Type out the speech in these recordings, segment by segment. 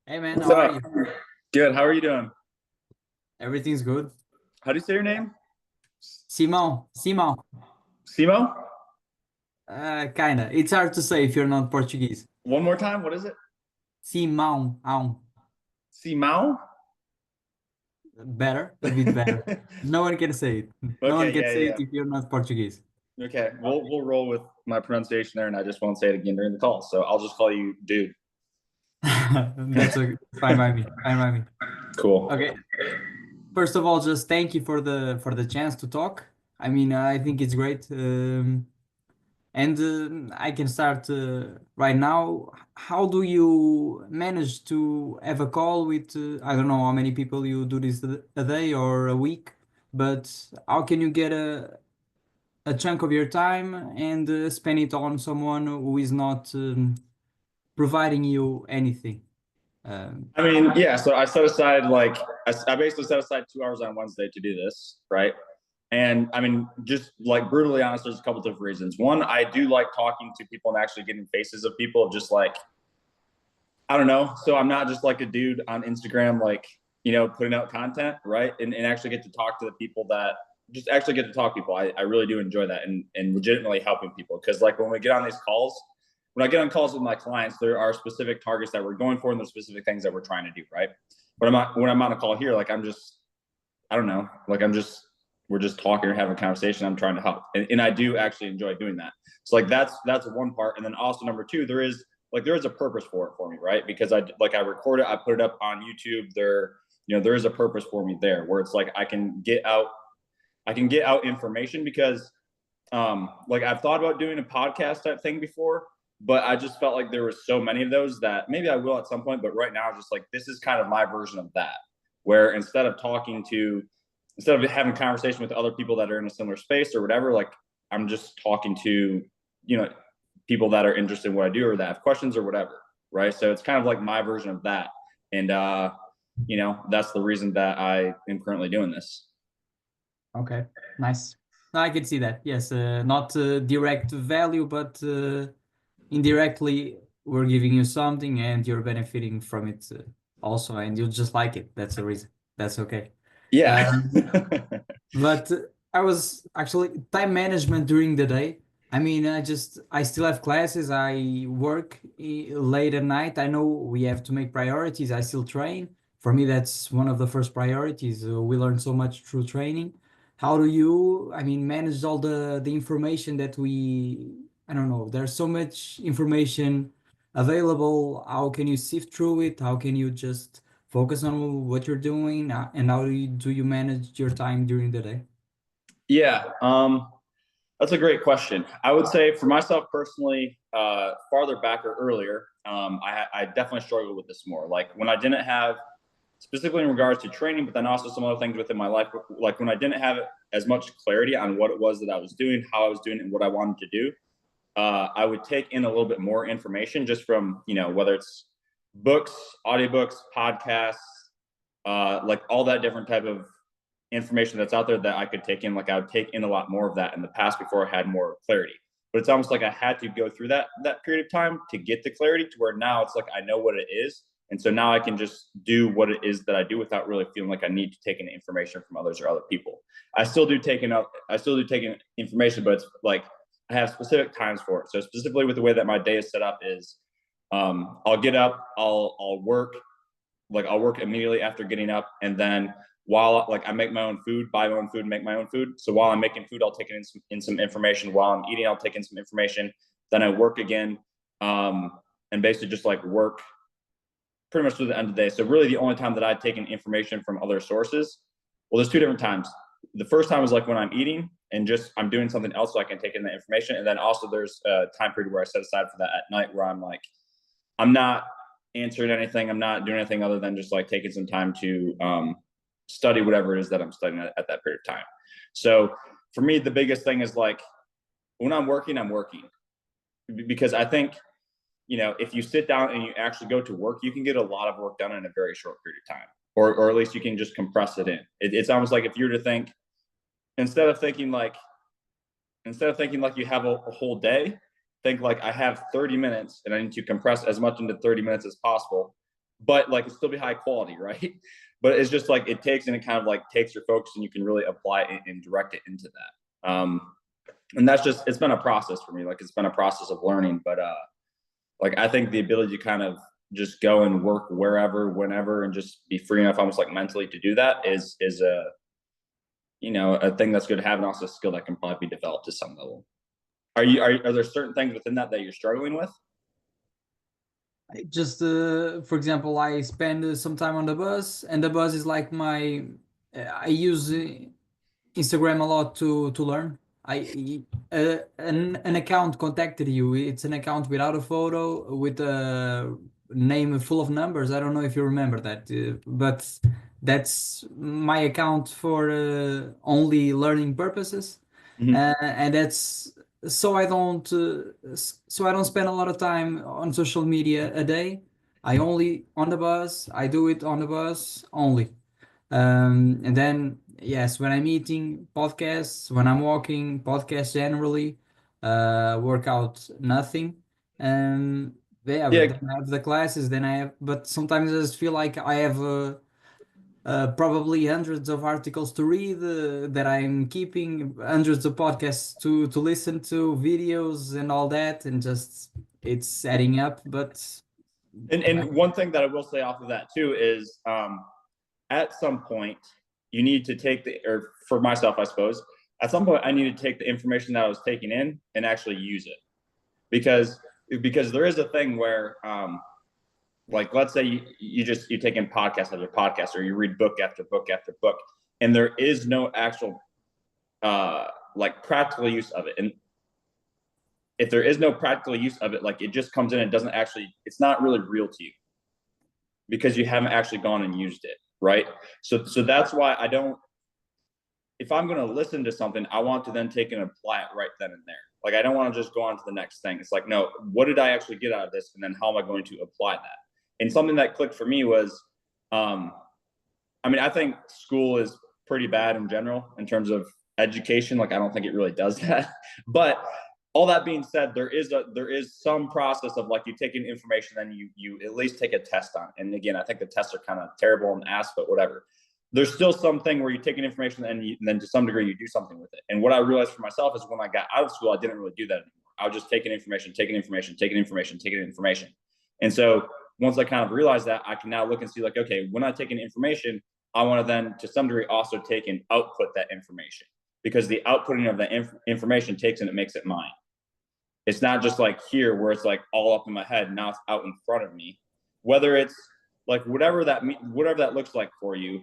Hey man, What's how are up? you? Good. How are you doing? Everything's good. How do you say your name? Simão. Simo? Kinda. It's hard to say if you're not Portuguese. One more time. What is it? Simão. Simao? Better, a bit better. No one can say it. No one Okay. can Yeah. say Yeah. it if you're not Portuguese. Okay. We'll roll with my pronunciation there, and I just won't say it again during the call. So I'll just call you dude. That's fine by me. Fine by me. Cool. Okay. First of all, just thank you for the chance to talk. I mean, I think it's great. And I can start right now. How do you manage to have a call with, I don't know how many people you do this a day or a week, but how can you get a chunk of your time and spend it on someone who is not providing you anything? Um, I mean, yeah. So I set aside I basically set aside 2 hours on Wednesday to do this, right? And I mean, just like brutally honest, there's a couple different reasons. One, I do like talking to people and actually getting faces of people, of just like, I don't know. So I'm not just like a dude on Instagram, like, putting out content, right? And actually get to talk to the people that just actually get to talk to people. I really do enjoy that, and legitimately helping people. Cause like when we get on these calls, when I get on calls with my clients, there are specific targets that we're going for, and there's specific things that we're trying to do, right? But when I'm on a call here, like I don't know, like we're just talking or having a conversation. I'm trying to help. And I do actually enjoy doing that. So like, that's one part. And then also number two, there is a purpose for it for me, right? Because I record it, I put it up on YouTube. There is a purpose for me there, where it's like, I can get out information, because like I've thought about doing a podcast type thing before, but I just felt like there were so many of those that maybe I will at some point. But right now, just like, this is kind of my version of that, where instead of having conversation with other people that are in a similar space or whatever, like I'm just talking to, people that are interested in what I do or that have questions or whatever. Right. So it's kind of like my version of that. And, that's the reason that I am currently doing this. okay, nice. No, I can see that. Yes, not direct value, but indirectly we're giving you something and you're benefiting from it also, and you just like it. That's the reason. That's okay. Yeah. Um, but I was actually time management during the day. I mean, I still have classes. I work late at night. I know we have to make priorities. I still train. For me, that's one of the first priorities. We learn so much through training. How do you, I mean, manage all the information that I don't know, there's so much information available. How can you sift through it? How can you just focus on what you're doing? And how do you manage your time during the day? Yeah. That's a great question. I would say for myself personally, farther back or earlier, I definitely struggled with this more. Like when I didn't have, specifically in regards to training, but then also some other things within my life, like when I didn't have as much clarity on what it was that I was doing, how I was doing it, and what I wanted to do, I would take in a little bit more information just from, whether it's books, audiobooks, podcasts, like all that different type of information that's out there that I could take in. Like I would take in a lot more of that in the past before I had more clarity. But it's almost like I had to go through that period of time to get the clarity, to where now it's like I know what it is. And so now I can just do what it is that I do without really feeling like I need to take in information from others or other people. I still do take in information, but it's like I have specific times for it. So specifically with the way that my day is set up is I'll get up, I'll work, like I'll work immediately after getting up, and then while like I make my own food, buy my own food, make my own food. So while I'm making food, I'll take in some information. While I'm eating, I'll take in some information. Then I work again, and basically just like work pretty much through the end of the day. So really the only time that I've taken information from other sources, well, there's two different times. The first time is like when I'm eating and just I'm doing something else so I can take in the information. And then also there's a time period where I set aside for that at night, where I'm like, I'm not answering anything. I'm not doing anything other than just like taking some time to study whatever it is that I'm studying at that period of time. So for me, the biggest thing is like when I'm working because I think, you know, if you sit down and you actually go to work, you can get a lot of work done in a very short period of time, or at least you can just compress it in. It's almost like if you were to think, instead of thinking like you have a whole day, think like I have 30 minutes and I need to compress as much into 30 minutes as possible, but like it still be high quality, right? But it's just like it takes, and it kind of like takes your focus, and you can really apply it and direct it into that. And that's just, it's been a process for me. Like it's been a process of learning, but like I think the ability to kind of just go and work wherever, whenever, and just be free enough, almost like mentally, to do that is a, you know, a thing that's good to have, and also a skill that can probably be developed to some level. Are there certain things within that you're struggling with? I just, for example, I spend some time on the bus, and the bus is like my. I use Instagram a lot to learn. An account contacted you. It's an account without a photo, with a name full of numbers. I don't know if you remember that, but that's my account for only learning purposes, Mm-hmm. and that's so I don't spend a lot of time on social media a day. I only on the bus. I do it on the bus only. And then, yes, when I'm eating, podcasts, when I'm walking, podcasts generally, workout, nothing. Yeah, but Yeah, then I have the classes, then I have, but sometimes I just feel like I have probably hundreds of articles to read that I'm keeping, hundreds of podcasts to listen to, videos and all that, and just it's adding up. But and one thing that I will say off of that too is, at some point you need to take or for myself, I suppose, at some point I need to take the information that I was taking in and actually use it, because there is a thing where like let's say you take in podcast after podcast, or you read book after book after book, and there is no actual like practical use of it. And if there is no practical use of it, like it just comes in and doesn't actually, it's not really real to you because you haven't actually gone and used it, right? So that's why I don't, if I'm going to listen to something, I want to then take and apply it right then and there. Like I don't want to just go on to the next thing. It's like, no, what did I actually get out of this, and then how am I going to apply that? And something that clicked for me was, I mean, I think school is pretty bad in general in terms of education. Like I don't think it really does that. But all that being said, there is some process of like you taking information, then you at least take a test on it. And again, I think the tests are kind of terrible and ass, but whatever. There's still something where you take an information and then to some degree you do something with it. And what I realized for myself is when I got out of school, I didn't really do that anymore. I was just taking information. And so once I kind of realized that, I can now look and see like, okay, when I take in information, I want to then to some degree also take and output that information, because the outputting of the information takes and it makes it mine. It's not just like here where it's like all up in my head. Now it's out in front of me, whether it's like whatever that looks like for you,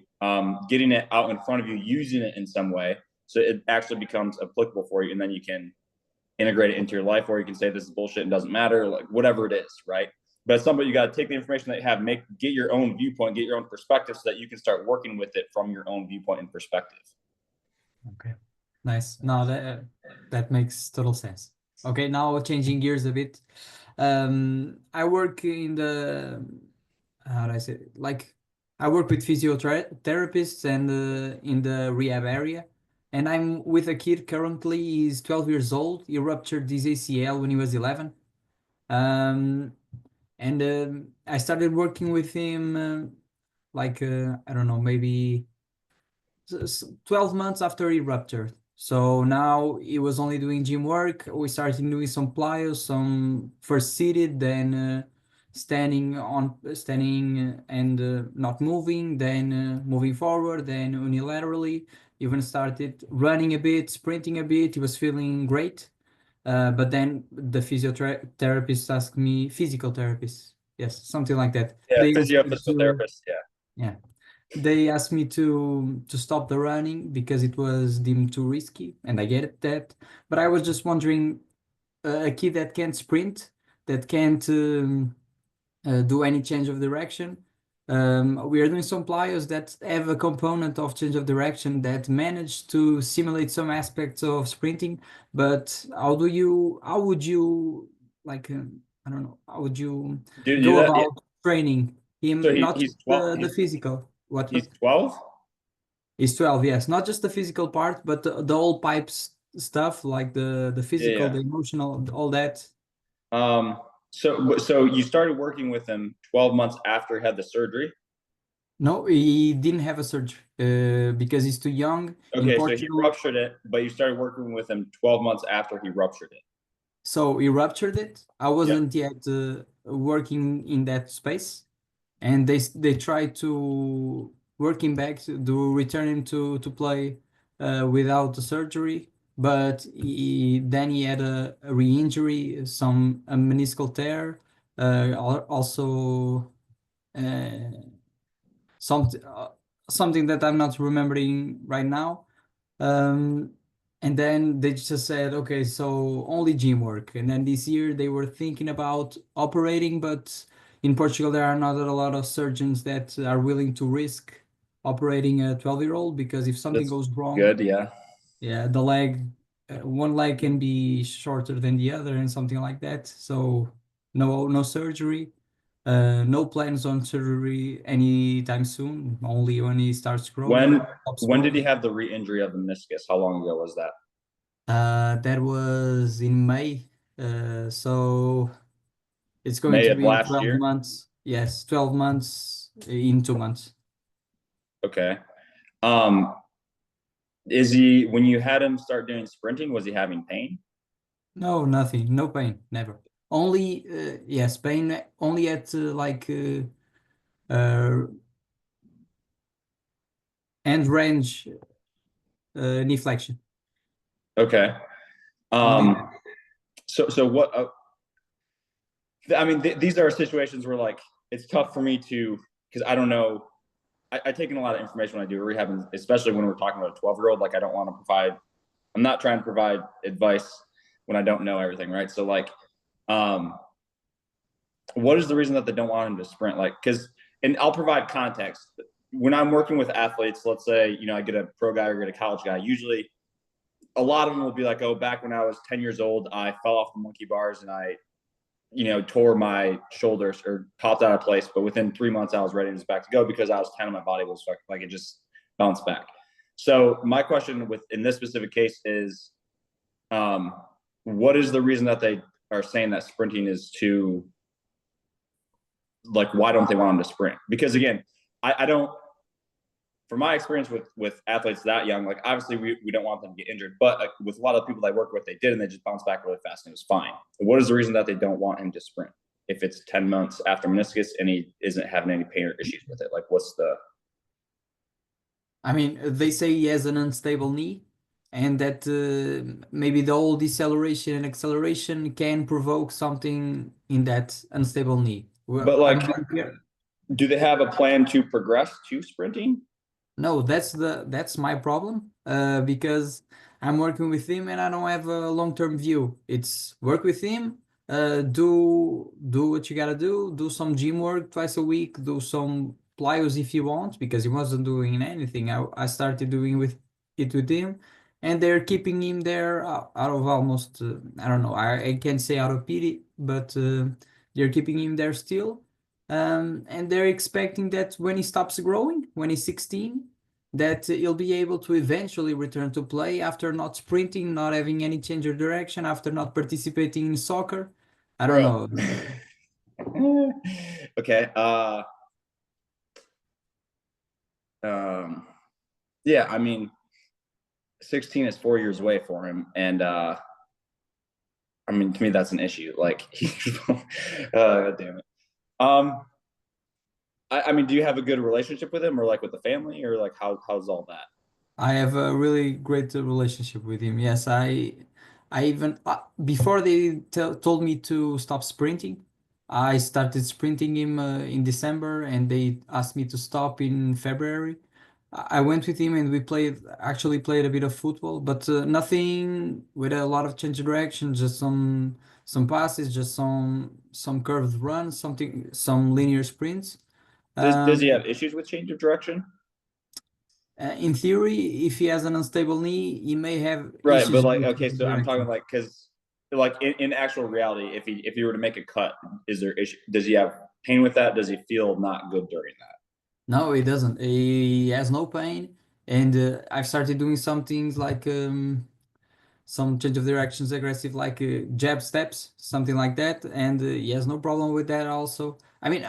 getting it out in front of you, using it in some way so it actually becomes applicable for you, and then you can integrate it into your life, or you can say this is bullshit and doesn't matter, like whatever it is, right? But at some point you got to take the information that you have, get your own viewpoint, get your own perspective, so that you can start working with it from your own viewpoint and perspective. okay, nice. No, that makes total sense. Okay, now changing gears a bit. I work in the, how do I say it? Like, I work with physiotherapists and in the rehab area. And I'm with a kid currently. He's 12 years old. He ruptured his ACL when he was 11. Um, and I started working with him like, I don't know, maybe 12 months after he ruptured. So now he was only doing gym work. We started doing some plyos, some first seated, then standing and not moving, then moving forward, then unilaterally. Even started running a bit, sprinting a bit. He was feeling great. But then the physiotherapist asked me, physical therapist, yes, something like that. Yeah, They asked me physical to, therapist. Yeah. yeah, they asked me to stop the running because it was deemed too risky, and I get that. But I was just wondering, a kid that can't sprint, that can't do any change of direction. We are doing some plyos that have a component of change of direction that manage to simulate some aspects of sprinting. But how would you like, I don't know, how would you Do go that. Yeah. about training So him? Not he's just 12. the physical. He's What? 12. He's 12, yes. Not just the physical part, but the whole pipes stuff, like the Yeah, physical, yeah. the emotional, all that. So you started working with him 12 months after he had the surgery. No, he didn't have a surgery because he's too young. In Okay, so he Portugal, ruptured it, but you started working with him 12 months after he ruptured it. so he ruptured it. I Yep. wasn't yet working in that space, and they tried to work him back to return him to play without the surgery. But then he had a re-injury, some a meniscal tear, also something something that I'm not remembering right now. Um, and then they just said, okay, so only gym work. And then this year they were thinking about operating, but in Portugal there are not a lot of surgeons that are willing to risk operating a 12-year-old because if something That's goes wrong, good. Yeah. yeah, the leg, one leg can be shorter than the other and something like that. So no surgery, no plans on surgery anytime soon. Only when he starts growing, When stops when did he growing. have the re-injury of the meniscus? How long ago was that? That was in May. So it's going May to of be last 12 year. months. Yes, 12 months in 2 months. Okay. Um, is he when you had him start doing sprinting, was he having pain? No, nothing, no pain, never. Only, yes, pain only at uh, end range knee flexion. Okay. Only that. Um, so what? I mean, these are situations where like it's tough for me to because I don't know. I take in a lot of information when I do rehab, especially when we're talking about a 12-year-old. Like, I don't want to provide. I'm not trying to provide advice when I don't know everything, right? So, like, um, what is the reason that they don't want him to sprint? Like, because, and I'll provide context. When I'm working with athletes, let's say, I get a pro guy or get a college guy, usually a lot of them will be like, oh, back when I was 10 years old, I fell off the monkey bars and I, tore my shoulders or popped out of place. But within 3 months, I was ready and was back to go because I was 10 and my body was like, it just bounced back. So my question in this specific case is, um, what is the reason that they are saying that sprinting is too, like, why don't they want them to sprint? Because again, I don't, from my experience with athletes that young, like obviously we don't want them to get injured, but like, with a lot of people that I work with, they did and they just bounced back really fast and it was fine. What is the reason that they don't want him to sprint if it's 10 months after meniscus and he isn't having any pain or issues with it? Like, what's the I mean, they say he has an unstable knee, and that maybe the whole deceleration and acceleration can provoke something in that unstable knee. Well, but I'm like, being clear. do they have a plan to progress to sprinting? No, that's my problem. Because I'm working with him and I don't have a long-term view. It's work with him, do what you gotta do some gym work twice a week, do some plyos if you want, because he wasn't doing anything. I started doing with him, and they're keeping him there out of almost I don't know. I can't say out of pity, but they're keeping him there still. And they're expecting that when he stops growing, when he's 16, that he'll be able to eventually return to play after not sprinting, not having any change of direction, after not participating in soccer. I don't Bro. know. Okay. Um, yeah, I mean, 16 is 4 years away for him. And I mean, to me, that's an issue. Like, damn it. Um, I mean, do you have a good relationship with him or like with the family or like how's all that? I have a really great relationship with him. Yes, I even before they told me to stop sprinting, I started sprinting him in December, and they asked me to stop in February. I went with him and we actually played a bit of football, but nothing with a lot of change of direction, just some passes, just some curved runs, some linear sprints. Does he Um, have issues with change of direction? in theory, if he has an unstable knee, he may have Right, but issues like, with okay, so I'm talking direction. like, because like in actual reality, if he were to make a cut, is there issue? Does he have pain with that? Does he feel not good during that? No, he doesn't. He has no pain, and I've started doing some things like some change of directions, aggressive, like jab steps, something like that, and he has no problem with that. Also, I mean,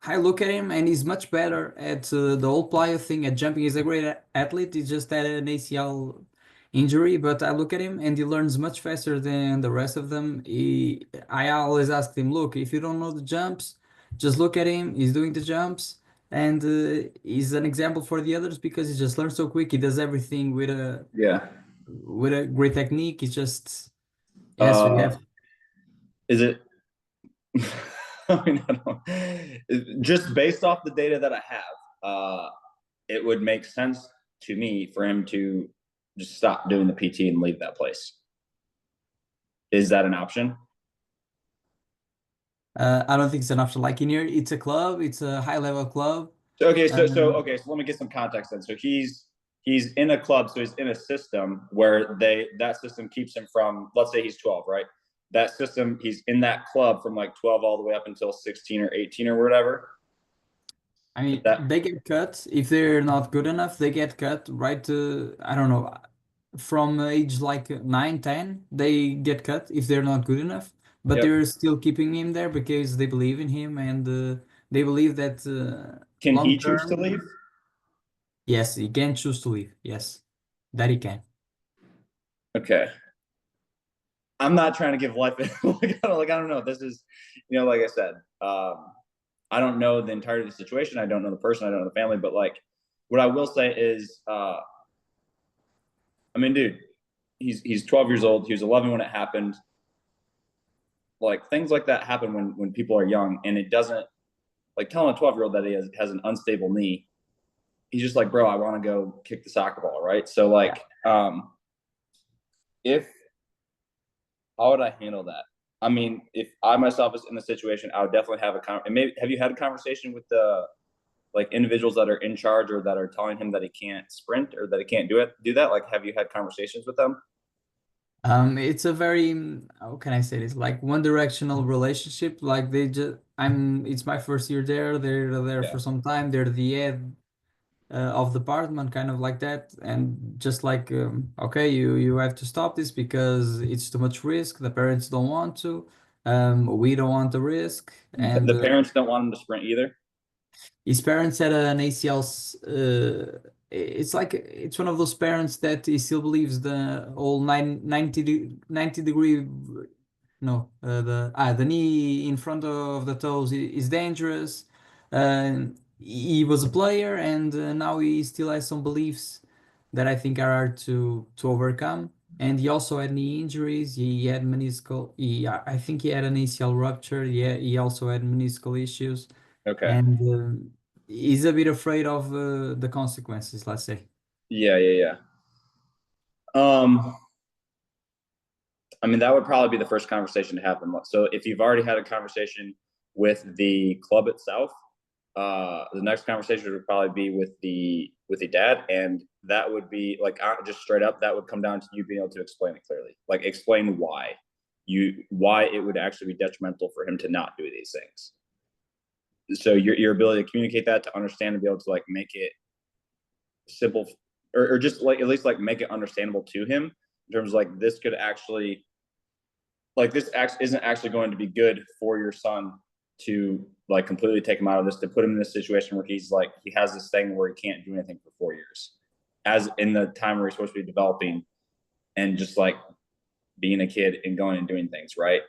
I look at him, and he's much better at the old player thing at jumping. He's a great athlete. He just had an ACL injury, but I look at him, and he learns much faster than the rest of them. I always ask him, look, if you don't know the jumps, just look at him. He's doing the jumps. And he's an example for the others because he just learns so quick. He does everything Yeah. with a great technique. It's just yes, we Uh, have. is it? I mean, I don't, just based off the data that I have, it would make sense to me for him to just stop doing the PT and leave that place. Is that an option? I don't think it's an option. Like in here, it's a club. It's a high level club. Okay, Um, okay, so let me get some context then. So he's in a club, so he's in a system where that system keeps him from, let's say he's 12, right? That system, he's in that club from like 12 all the way up until 16 or 18 or whatever. I Is mean, that they get cut if they're not good enough. They get cut right to I don't know from age like 9, 10. They get cut if they're not good enough. But yep. they're still keeping him there because they believe in him and they believe that Can he long choose to term, leave? yes, he can choose to leave. Yes, that he can. Okay. I'm not trying to give life like I don't know. This is, like I said, I don't know the entirety of the situation. I don't know the person. I don't know the family. But like, what I will say is, I mean, dude, he's 12 years old. He was 11 when it happened. Like things like that happen when people are young, and it doesn't like telling a 12-year-old that he has an unstable knee. He's just like, bro, I want to go kick the soccer ball, right? So Yeah. like, if how would I handle that? I mean, if I myself is in the situation, I would definitely have and maybe have you had a conversation with the like individuals that are in charge or that are telling him that he can't sprint or that he can't do that? Like, have you had conversations with them? It's a very, how can I say this? Like one directional relationship. Like it's my first year there. They're there Yeah. for some time. They're the head of the department, kind of like that. And just like, okay, you have to stop this because it's too much risk. The parents don't want to. We don't want the risk. And The parents don't want him to sprint either. his parents had an ACL. It's like it's one of those parents that he still believes the whole 90 degree. No, the knee in front of the toes is dangerous. He was a player, and now he still has some beliefs that I think are hard to overcome. And he also had knee injuries. He had meniscal. I think he had an ACL rupture. Yeah, he also had meniscal issues, Okay. and he's a bit afraid of the consequences. Let's say. Yeah, yeah, yeah. I mean, that would probably be the first conversation to happen. So if you've already had a conversation with the club itself, the next conversation would probably be with the dad, and that would be like just straight up. That would come down to you being able to explain it clearly, like explain why it would actually be detrimental for him to not do these things. So your ability to communicate that, to understand, and be able to like make it simple, or just like at least like make it understandable to him in terms of like this could actually like this isn't actually going to be good for your son to like completely take him out of this, to put him in this situation where he's like he has this thing where he can't do anything for 4 years, as in the time where he's supposed to be developing and just like being a kid and going and doing things right.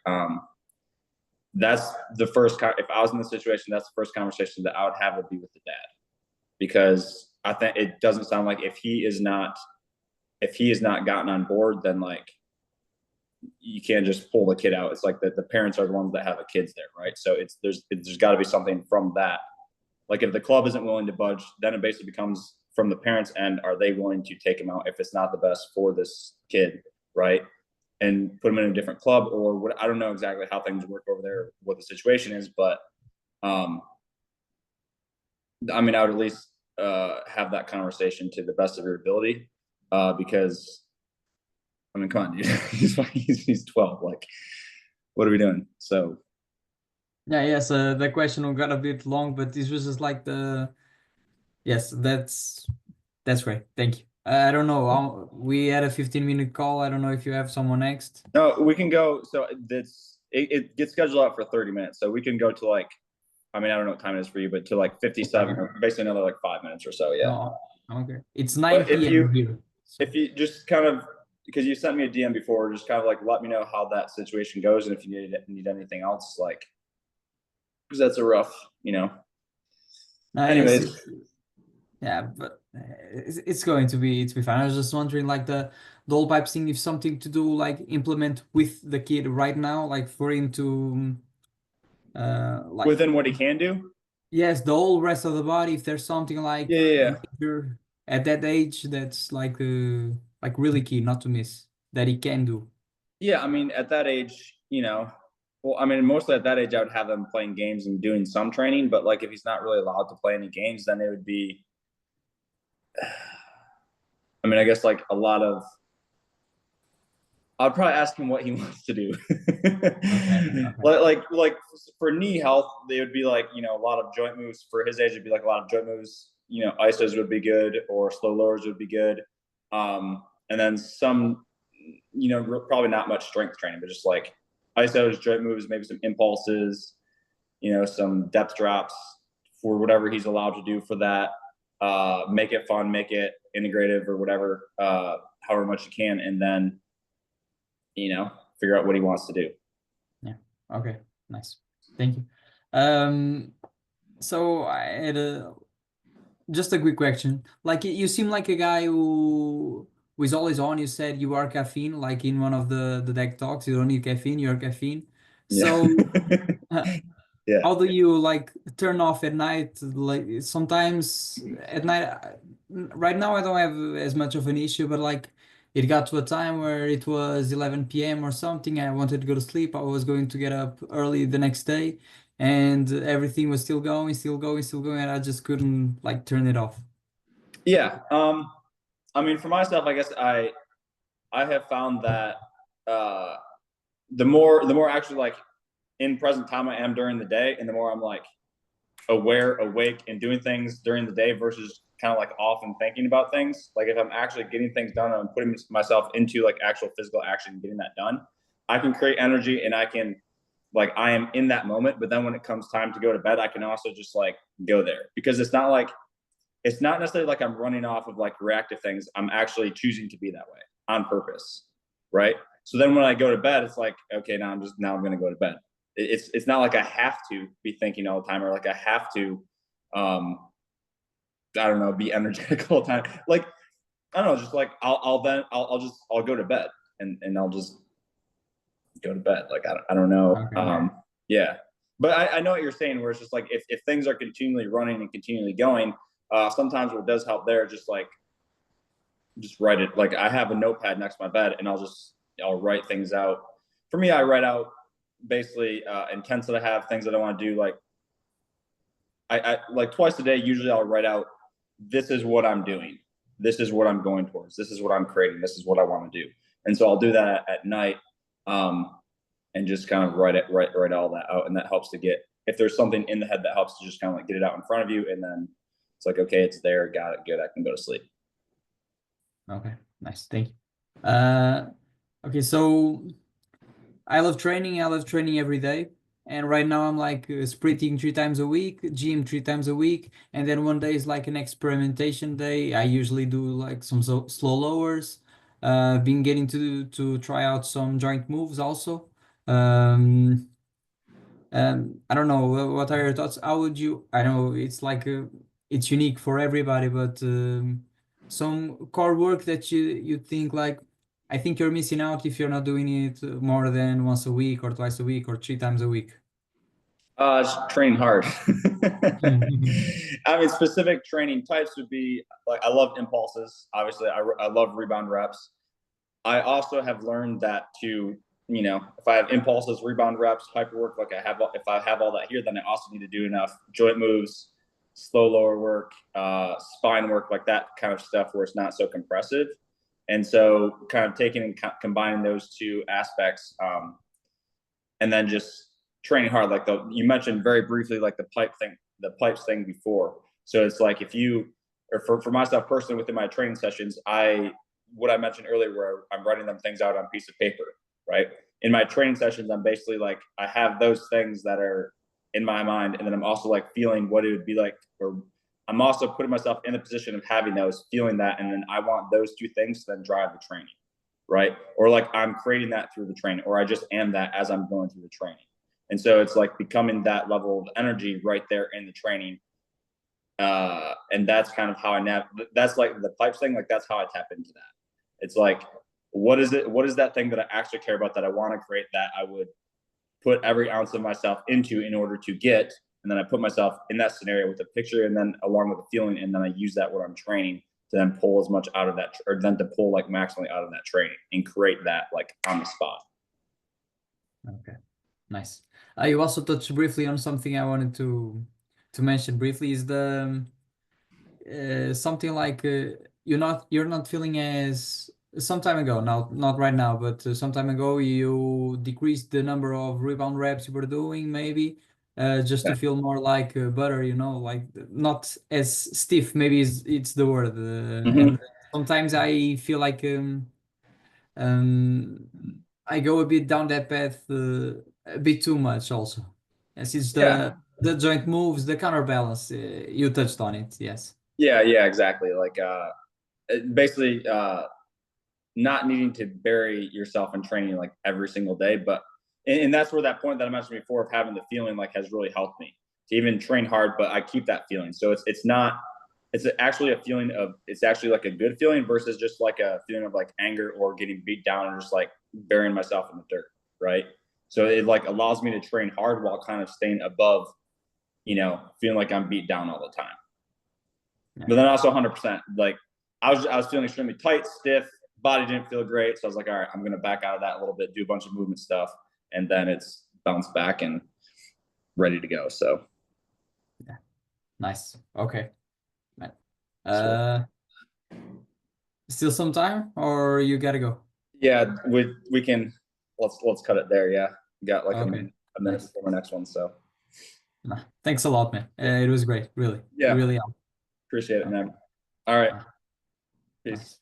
That's the first. If I was in the situation, that's the first conversation that I would have would be with the dad, because I think it doesn't sound like if he is not gotten on board, then like you can't just pull the kid out. It's like the parents are the ones that have the kids there, right? So there's got to be something from that. Like if the club isn't willing to budge, then it basically becomes from the parents' end, are they willing to take him out if it's not the best for this kid, right? and put him in a different club or what. I don't know exactly how things work over there, what the situation is, but I mean, I would at least have that conversation to the best of your ability, because I mean, come on, dude. he's 12. Like, what are we doing? So Yeah, yes, the question got a bit long, but this was just like yes, that's great. Thank you. I don't know. We had a 15-minute call. I don't know if you have someone next. no, we can go. So it gets scheduled out for 30 minutes. So we can go to like, I mean, I don't know what time it is for you, but to like 57, or basically another like 5 minutes or so. Yeah. No, okay. It's But 9 p.m. here. So. if you just kind of, because you sent me a DM before, just kind of like let me know how that situation goes, and if you need anything else, like, because that's a rough, you know. Yes, Anyways, yeah, but it's going to be fine. I was just wondering, like the whole pipe thing, if something to do like implement with the kid right now, like for him to like within what he can do. yes, the whole rest of the body. If there's something like Yeah. major at that age, that's like really key not to miss that he can do. Yeah, I mean, at that age, you know, well, I mean, mostly at that age, I would have him playing games and doing some training. But like, if he's not really allowed to play any games, then it would be, I mean, I guess like a lot of, I'd probably ask him what he wants to do. Okay, okay, like for knee health, they would be like, you know, a lot of joint moves for his age. It'd be like a lot of joint moves. You know, isos would be good, or slow lowers would be good. And then some, you know, probably not much strength training, but just like isos, joint moves, maybe some impulses, you know, some depth drops for whatever he's allowed to do for that. Make it fun, make it integrative or whatever, however much you can, and then, you know, figure out what he wants to do. yeah, okay, nice, thank you. So I had just a quick question. Like you seem like a guy who is always on. You said you are caffeine, like in one of the deck talks. You don't need caffeine, you're caffeine. Yeah. So Yeah. how do you like turn off at night? Like sometimes at night, right now I don't have as much of an issue, but like it got to a time where it was 11 p.m. or something. I wanted to go to sleep. I was going to get up early the next day, and everything was still going, still going, still going, and I just couldn't like turn it off. Yeah. I mean, for myself, I guess I have found that uh, the more actually like in present time I am during the day, and the more I'm like aware, awake, and doing things during the day versus kind of like off and thinking about things. Like if I'm actually getting things done, I'm putting myself into like actual physical action and getting that done. I can create energy, and I can, like, I am in that moment. But then when it comes time to go to bed, I can also just like go there, because it's not necessarily like I'm running off of like reactive things. I'm actually choosing to be that way on purpose, right? So then when I go to bed, it's like, okay, now I'm going to go to bed. It's not like I have to be thinking all the time, or like I have to, I don't know, be energetic all the time. Like, I don't know, just like I'll go to bed, and I'll just go to bed. Like, I don't know. Okay. Yeah, but I know what you're saying, where it's just like if things are continually running and continually going, sometimes what does help there, just write it. Like, I have a notepad next to my bed, and I'll write things out. For me, I write out basically intents that I have, things that I want to do. Like, I like twice a day. Usually, I'll write out, this is what I'm doing. This is what I'm going towards. This is what I'm creating. This is what I want to do. And so I'll do that at night, and just kind of write all that out. And that helps to get, if there's something in the head, that helps to just kind of like get it out in front of you. And then it's like, okay, it's there. Got it. Good. I can go to sleep. Okay, nice. Thank you. Okay, so I love training. I love training every day. And right now I'm like sprinting 3 times a week, gym 3 times a week, and then one day is like an experimentation day. I usually do like some slow lowers. Been getting to try out some joint moves also. Um, I don't know. What are your thoughts? How would you? I know it's like it's unique for everybody, but some core work that you think like I think you're missing out if you're not doing it more than once a week or twice a week or 3 times a week. Just train hard. I mean, specific training types would be like, I love impulses. Obviously, I love rebound reps. I also have learned that to, if I have impulses, rebound reps, hyper work, like if I have all that here, then I also need to do enough joint moves, slow lower work, spine work, like that kind of stuff where it's not so compressive. And so kind of taking and combining those two aspects, and then just training hard. Like you mentioned very briefly, like the pipes thing before. So it's like for myself personally within my training sessions, what I mentioned earlier, where I'm writing them things out on a piece of paper, right? In my training sessions, I'm basically like, I have those things that are in my mind, and then I'm also like feeling what it would be like, or I'm also putting myself in the position of having those, feeling that, and then I want those two things to then drive the training, right? Or like I'm creating that through the training, or I just am that as I'm going through the training. And so it's like becoming that level of energy right there in the training. And that's kind of how that's like the pipes thing, like that's how I tap into that. It's like, what is that thing that I actually care about, that I want to create, that I would put every ounce of myself into in order to get, and then I put myself in that scenario with a picture, and then along with the feeling, and then I use that when I'm training to then pull as much out of that, or then to pull like maximally out of that training and create that like on the spot. Okay, nice. You also touched briefly on something I wanted to mention briefly, is the something like you're not feeling as some time ago, now not right now, but some time ago you decreased the number of rebound reps you were doing, maybe just Yeah. to feel more like butter, like not as stiff, maybe it's the word, Mm-hmm. and sometimes I feel like um I go a bit down that path a bit too much also, as it's Yeah. the joint moves, the counterbalance, you touched on it, yes. Yeah, exactly. Like basically not needing to bury yourself in training like every single day, but and that's where that point that I mentioned before of having the feeling like has really helped me to even train hard, but I keep that feeling. So it's not, it's actually a feeling of, it's actually like a good feeling versus just like a feeling of like anger or getting beat down and just like burying myself in the dirt, right? So it like allows me to train hard while kind of staying above, feeling like I'm beat down all the time. Yeah. But then also 100%, like I was feeling extremely tight, stiff, body didn't feel great. So I was like, all right, I'm going to back out of that a little bit, do a bunch of movement stuff, and then it's bounced back and ready to go. So Yeah. Nice. Okay. Man. sweet. Uh, Still some time, or you gotta go? Yeah, we can, let's cut it there. Yeah, we got like Okay. a minute Nice. before our next one. So Nah, thanks a lot, man. It was great. Really, yeah, really helped. appreciate it, Okay. man. All right, Uh, peace. nice.